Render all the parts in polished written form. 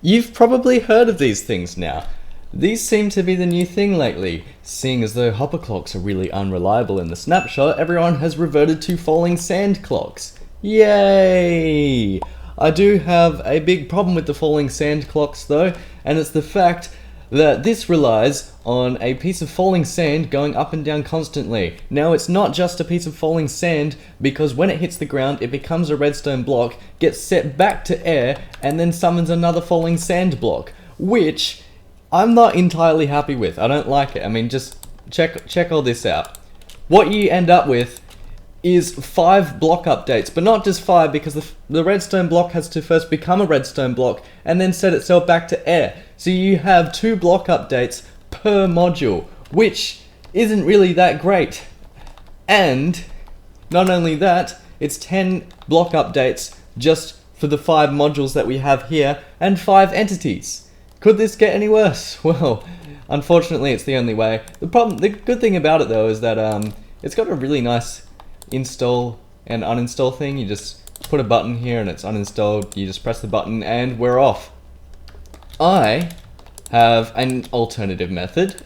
You've probably heard of these things now. These seem to be the new thing lately. Seeing as though hopper clocks are really unreliable in the snapshot, everyone has reverted to falling sand clocks. Yay! I do have a big problem with the falling sand clocks though, and it's the fact that this relies on a piece of falling sand going up and down constantly. Now it's not just a piece of falling sand, because when it hits the ground it becomes a redstone block, gets set back to air, and then summons another falling sand block, which I'm not entirely happy with. I don't like it. I mean, just check all this out. What you end up with is 5 block updates, but not just 5, because the redstone block has to first become a redstone block and then set itself back to air. So you have 2 block updates per module, which isn't really that great. And not only that, it's 10 block updates just for the 5 modules that we have here and 5 entities. Could this get any worse? Well, unfortunately it's the only way. The good thing about it though is that it's got a really nice install and uninstall thing. You just put a button here and it's uninstalled. You just press the button and we're off. I have an alternative method,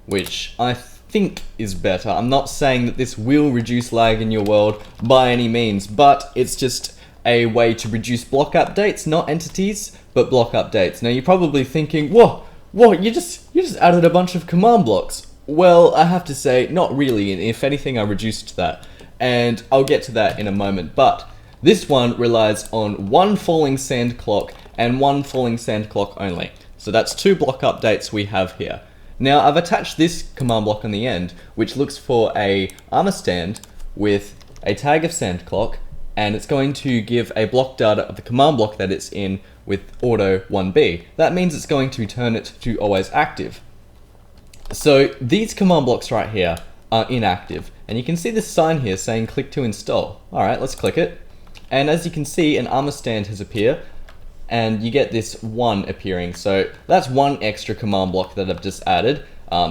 which I think is better. I'm not saying that this will reduce lag in your world by any means, but it's just a way to reduce block updates, not entities, but block updates. Now you're probably thinking, whoa, you just added a bunch of command blocks. Well, I have to say, not really, and if anything I reduced that. And I'll get to that in a moment, but this one relies on 1 falling sand clock and 1 falling sand clock only. So that's 2 block updates we have here. Now I've attached this command block on the end, which looks for a armor stand with a tag of sand clock, and it's going to give a block data of the command block that it's in with auto 1B. That means it's going to turn it to always active. So these command blocks right here are inactive, and you can see this sign here saying click to install. Alright, let's click it, and as you can see, an armor stand has appeared and you get this 1 appearing. So that's 1 extra command block that I've just added.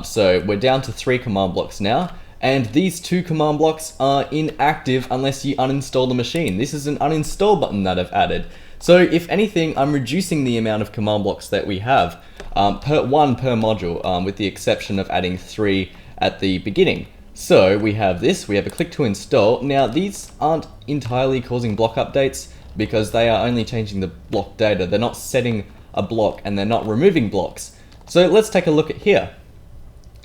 So we're down to 3 command blocks now, and these 2 command blocks are inactive unless you uninstall the machine. This is an uninstall button that I've added. So if anything, I'm reducing the amount of command blocks that we have, one per module, with the exception of adding 3 at the beginning. So we have this, we have a click to install. Now these aren't entirely causing block updates because they are only changing the block data. They're not setting a block and they're not removing blocks. So let's take a look at here.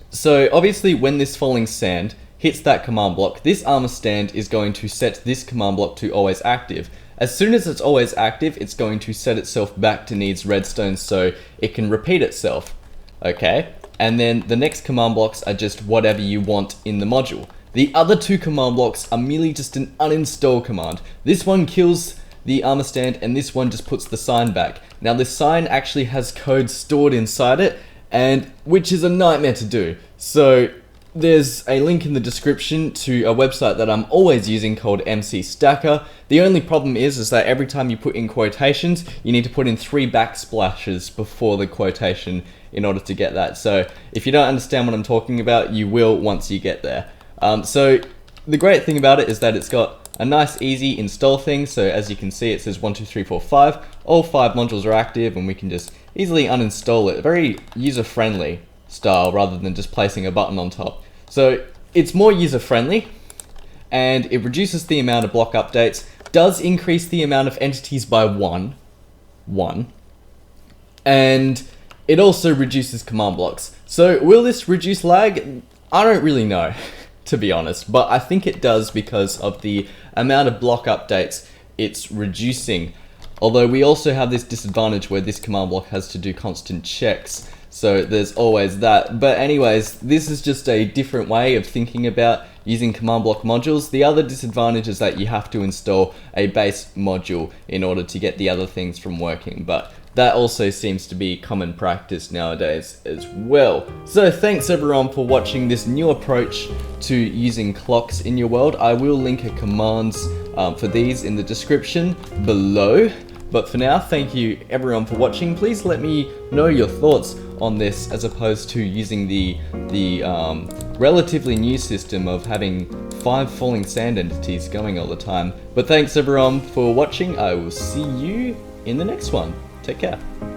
So obviously when this falling sand hits that command block, this armor stand is going to set this command block to always active. As soon as it's always active, it's going to set itself back to needs redstone so it can repeat itself. Okay? And then the next command blocks are just whatever you want in the module. The other 2 command blocks are merely just an uninstall command. This one kills the armor stand and this one just puts the sign back. Now this sign actually has code stored inside it, and which is a nightmare to do. So there's a link in the description to a website that I'm always using called MC Stacker. The only problem is that every time you put in quotations, you need to put in 3 backsplashes before the quotation in order to get that. So if you don't understand what I'm talking about, you will once you get there. So the great thing about it is that it's got a nice easy install thing. So as you can see, it says 1, 2, 3, 4, 5. All 5 modules are active and we can just easily uninstall it. Very user-friendly style rather than just placing a button on top. So it's more user-friendly and it reduces the amount of block updates, does increase the amount of entities by 1, and it also reduces command blocks. So will this reduce lag? I don't really know, to be honest, but I think it does because of the amount of block updates it's reducing. Although we also have this disadvantage where this command block has to do constant checks, so there's always that. But anyways, this is just a different way of thinking about using command block modules. The other disadvantage is that you have to install a base module in order to get the other things from working, but that also seems to be common practice nowadays as well. So thanks everyone for watching this new approach to using clocks in your world. I will link a commands for these in the description below. But for now, thank you everyone for watching. Please let me know your thoughts on this as opposed to using the relatively new system of having 5 falling sand entities going all the time. But thanks everyone for watching. I will see you in the next one. Take care.